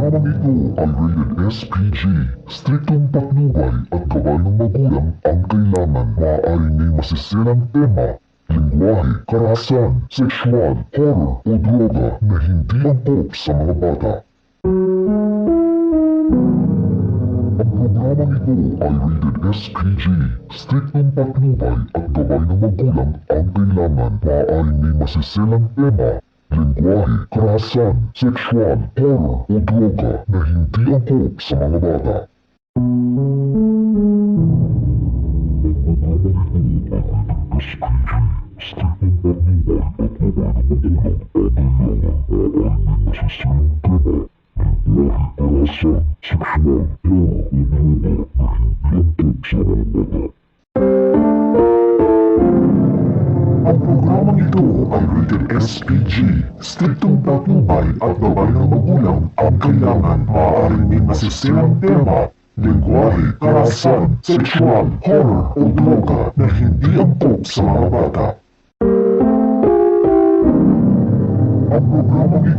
programang ito ay rated SPG. Striktong patnubay at gabay ng magulang ang kailangan. Maaaring may masisilang tema, lingwahe, karahasan, sexual, horror o droga na hindi angkop sa mga bata. Ang programang ito ay rated SPG. Striktong patnubay at gabay ng magulang ang kailangan. Maaaring may masisilang tema, lingwahe, karahasan, sexual, horror o droga na hindi angkop sa mga bata. Ang programang ito ay rated SPG. Striktong patnubay at gabay ng magulang ang kailangan. Maaaring may masisirang tema, lingwahe, karahasan, sexual, horror o droga na hindi angkop sa mga bata. Ang programang ito ay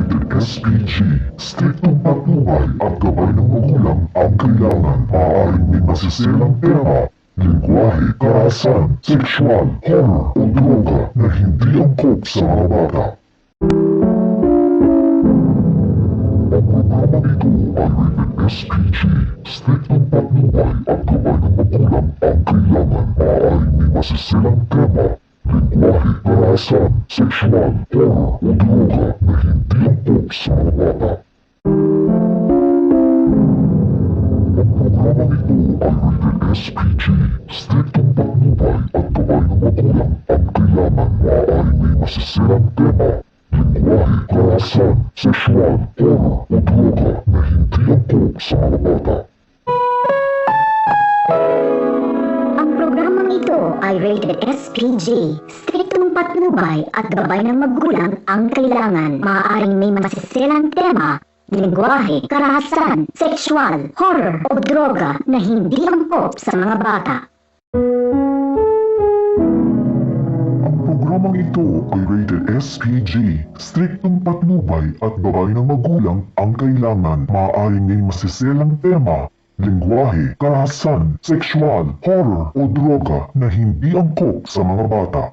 rated SPG. Striktong patnubay at gabay ng magulang ang kailangan. Maaaring may masisirang tema, lingwahe, karahasan, sexual, horror o droga na hindi angkop sa mga bata. Ang programang ito ay rated SPG. Striktong patnubay at gabay ng magulang ang kailangan. Maaaring may masisilang tema, lingwahe, karahasan, sexual, horror o droga na hindi angkop sa mga bata. Ang programang ito ay rated SPG. Striktong patnubay at gabay ng magulang ang kailangan. Maaaring may masisirang tema, lingwahe, karahasan, sexual, horror o droga na hindi angkop sa mga bata. Ang programang ito ay rated SPG. Striktong patnubay at gabay ng magulang ang kailangan. Maaaring may masisilang tema, lingwahe, karahasan, sexual, horror o droga na hindi angkop sa mga bata.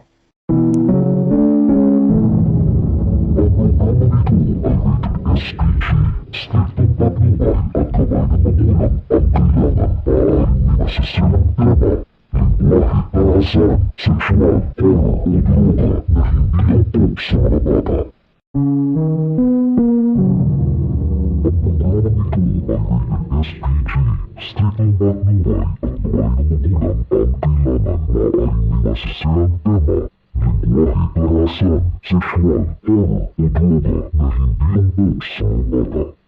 Ang programang ito ay rated SPG. Striktong patnubay at gabay ng magulang ang kailangan. Maaaring may masisilang tema, lingwahe, karahasan, sexual, horror o droga na hindi angkop sa mga bata. Ang programang ito ay rated SPG. Striktong patnubay at gabay ng magulang ang kailangan. Maaaring may masisilang tema, lingwahe, karahasan, sexual, horror o droga na hindi angkop sa mga bata.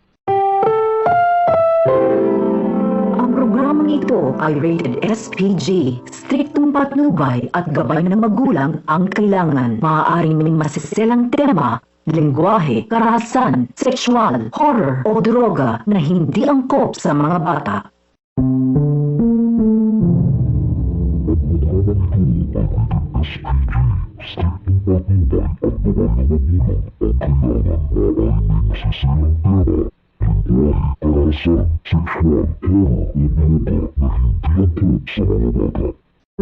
Ang programang ito ay rated SPG. Striktong patnubay at gabay ng magulang ang kailangan. Maaaring may masisilang tema, lingwahe, karahasan, sexual, horror o droga na hindi angkop sa mga bata. Ang programang ito ay rated SPG. Striktong patnubay at gabay ng magulang ang kailangan. Maaaring may masisilang tema, lingwahe, karahasan, sexual, horror o droga na hindi angkop sa mga bata. Striktong patnubay at gabay ng magulang ang kailangan. Maaaring may masisilang tema, lingwahe, karahasan, sexual, horror o droga na hindi angkop sa mga bata.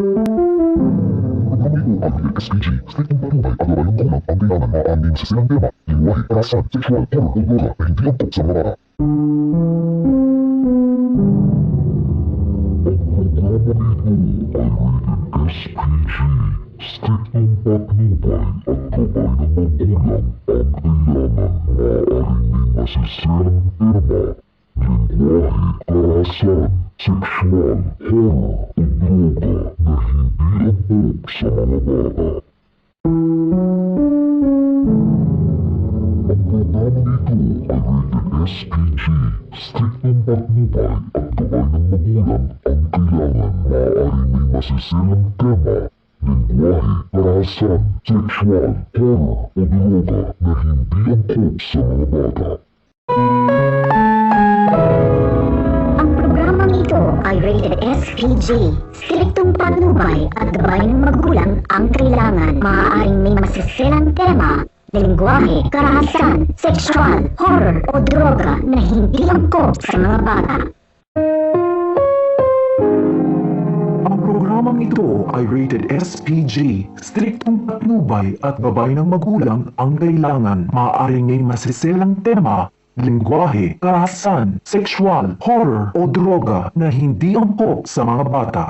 Ang programang ito ay rated SPG. Striktong patnubay at gabay ng magulang ang kailangan. Maaaring may masisilang tema, lingwahe, karahasan, sexual, horror o droga na hindi angkop sa mga bata. Ang programang ito ay rated SPG. Striktong patnubay at gabay ng magulang ang kailangan. Maaaring may masisilang tema, lingwahe, karahasan, sexual, horror o droga na hindi angkop sa mga bata. Ang programang ito ay rated SPG. Striktong patnubay at gabay ng magulang ang kailangan. Maaaring may masisilang tema, lingwahe, karahasan, sexual, horror o droga na hindi angkop sa mga bata. Ang programang ito ay rated SPG. Striktong patnubay at gabay ng magulang ang kailangan. Maaaring may masisilang tema, lengguwahe, karahasan, sexual, horror o droga na hindi angkop sa mga bata. Ang programang ito ay rated SPG. Striktong patnubay at gabay ng magulang ang kailangan. Maaaring may masiselang tema, lingwahe, karahasan, sexual, horror o droga na hindi angkop sa mga bata.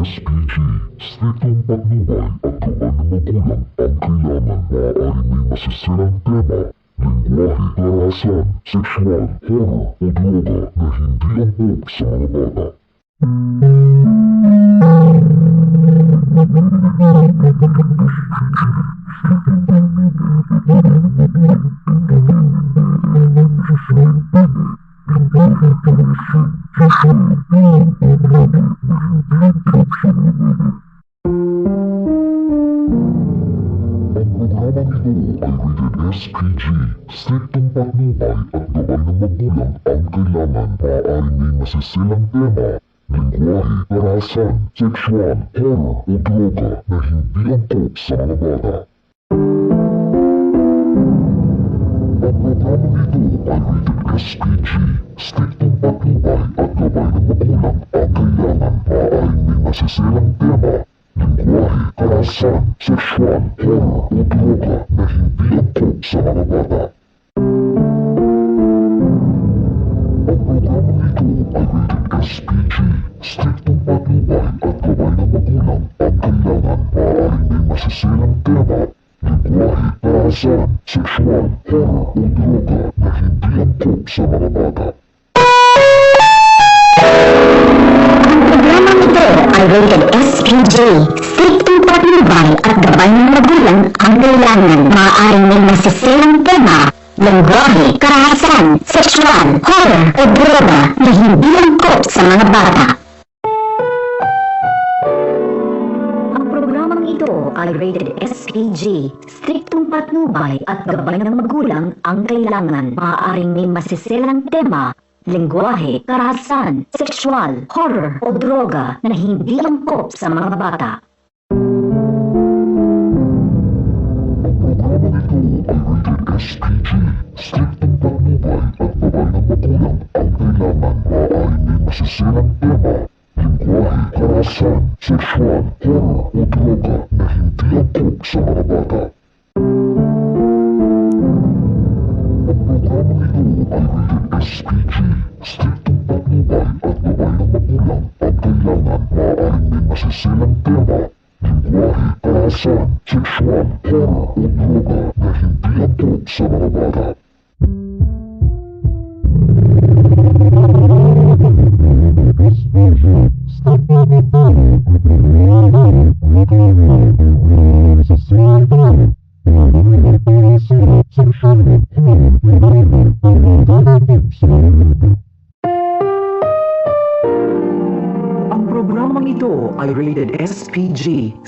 SPG, striktong patnubay at gabay ng magulang ang kailangan. Maaaring may masiselang tema, lingwahe, karahasan, sexual, horror o droga na hindi angkop sa mga bata. SPG, striktong patnubay at gabay ng magulang ang kailangan. Maaaring may masiselang tema, lingwahe, karahasan, sexual, horror o droga na hindi angkop sa mga bata. Ang programang ito ay rated SPG, striktong patnubay at gabay ng magulang ang kailangan. Maaaring may masiselang tema, lingwahe, karahasan, sexual, horror o droga na hindi angkop sa mga bata. Ang programang ito ay rated SPG, striktong patnubay at gabay ng magulang ang kailangan. Maaaring may masiselang tema, lingwahe, karahasan, sexual, horror o droga na hindi angkop sa mga bata. Programang ito ay rated SPG. Striktong patnubay at gabay ng magulang ang kailangan. Maaaring may masiselang tema, lengguwahe, karahasan, sexual, horror o droga na hindi angkop sa mga bata. Ang programang ito ay rated SPG. Striktong patnubay at gabay ng magulang ang kailangan. Maaaring may masiselang tema, lengguwahe, karahasan, sexual, horror o droga na hindi angkop sa mga bata. Ang programang ito ay rated SPG, striktong patnubay at gabay ng magulang ang kailangan. Maaaring may masiselang tema, lingwahe, karahasan, sexual, horror o droga na hindi angkop sa mga bata. Ang programang ito ay rated SPG, striktong patnubay at gabay ng magulang ang kailangan. Maaaring may masiselang tema, lingwahe, karahasan, sexual, horror o droga na hindi angkop sa mga bata. Ang programang ito ay rated SPG.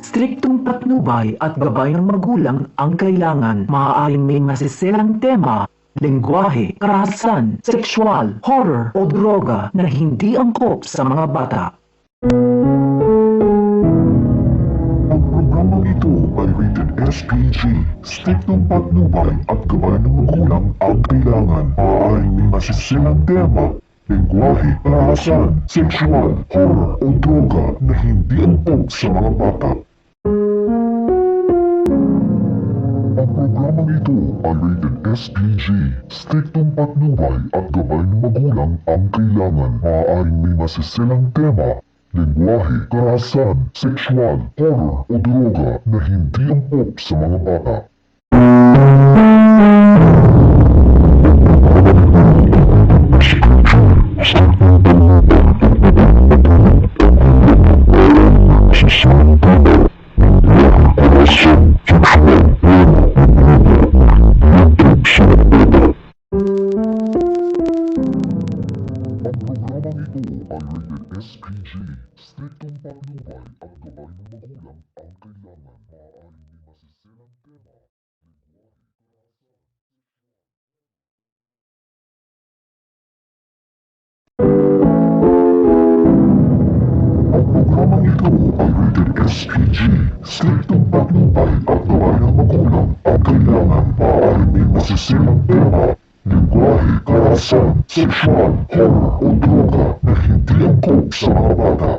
Striktong patnubay at gabay ng magulang ang kailangan. Maaaring may masiselang tema, lengguwahe, karahasan, sexual, horror o droga na hindi angkop sa mga bata. Ang programang ito ay rated SPG, striktong patnubay at gabay ng magulang ang kailangan. Maaaring may masiselang tema, lengguwahe, karahasan, sexual, horror o droga na hindi angkop sa mga bata. Ang programang ito ay rated SPG, striktong patnubay at gabay ng magulang ang kailangan. Maaaring may masiselang tema, lengguwahe, karahasan, sexual, horror o droga na hindi angkop sa mga bata. Ang programang ito ay rated SPG, striktong patnubay at gabay ng magulang ang kailangan. Maaaring may masiselang tema, lingwahe, karahasan, ito ay rated SPG. Striktong patnubay at gabay ng magulang ang kailangan. Maaaring may masisilang tema, lingwahe, karahasan, sexual, horror o droga na hindi angkop sa mga bata.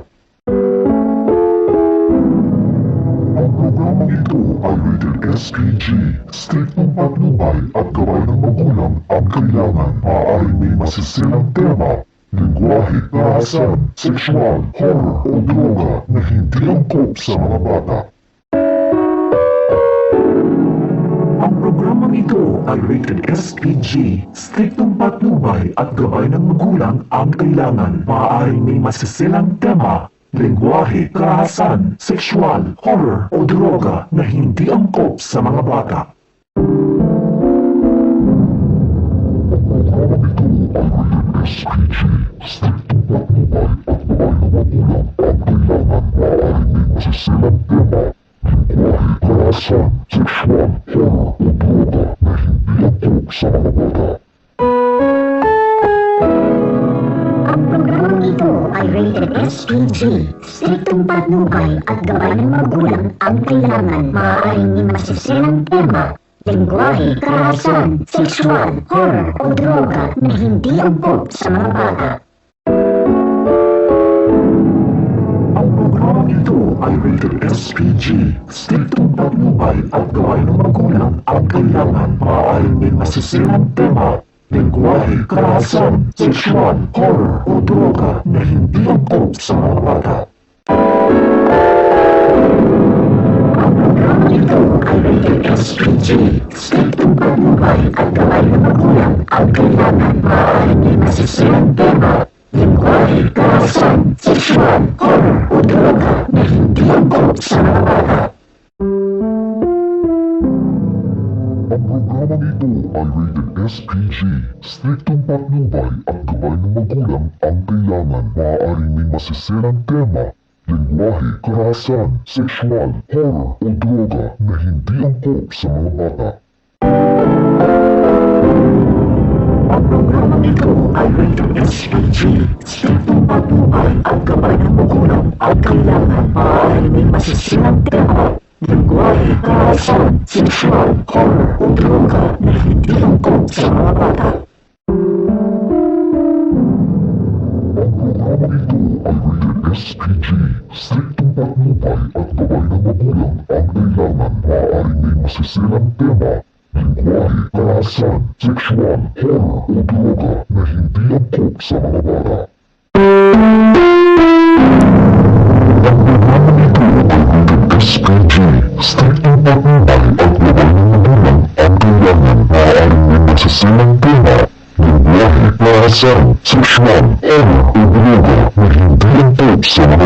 Ang programang ito ay rated SPG. Striktong patnubay at gabay ng magulang ang kailangan. Maaaring may masisilang tema, lingwahe, karahasan, sexual, horror o droga na hindi angkop sa mga bata. Ang programang ito ay rated SPG. Striktong patnubay at gabay ng magulang ang kailangan. Maaaring may masisilang tema, lingwahe, karahasan, sexual, horror o droga na hindi angkop sa mga bata. SPG, striktong patnubay at gabay ng magulang ang kailangan. Maaaring may masisilang tema, lingwahe, karahasan, sexual, horror o droga na hindi angkop sa mga bata. Ang programang ito ay rated SPG. Striktong patnubay at gabay ng magulang ang kailangan. Maaaring may masisilang tema, lingwahe, karahasan, sexual, horror o droga na hindi angkop sa mga bata. Ang programang ito ay rated SPG. Striktong patnubay at gabay ng magulang ang kailangan. Maaaring may masisilang tema, lingwahe, karahasan, sexual, horror o droga na hindi angkop sa mga bata. Ang programang ito ay rated SPG. Striktong patnubay at gabay ng magulang ang kailangan. Maaaring may masisilang tema, lingwahe, karahasan, sexual, horror o droga na hindi angkop sa mga bata. Ang programang ito ay rated SPG. Striktong patnubay at gabay ng magulang ang kailangan. Maaaring may masisilang tema, lingwahe, karahasan, sexual, horror o droga na hindi angkop sa mga bata. Ang programang ito ay rated SPG. Striktong patnubay at gabay ng magulang ang kailangan. Maaaring may masisilang tema, lingwahe, karahasan, sexual, horror o droga na hindi angkop sa mga bata. Ang programang ito ay rated SPG. Striktong patnubay at gabay ng magulang ang kailangan. Maaaring may masisilang tema, lingwahe, karahasan, sexual, horror o droga na hindi angkop sa mga bata. Ang programang ito ay rated SPG. Striktong patnubay at gabay ng magulang ang kailangan. Maaaring may masisilang tema, lingwahe, karahasan, sexual, horror o droga na hindi angkop sa mga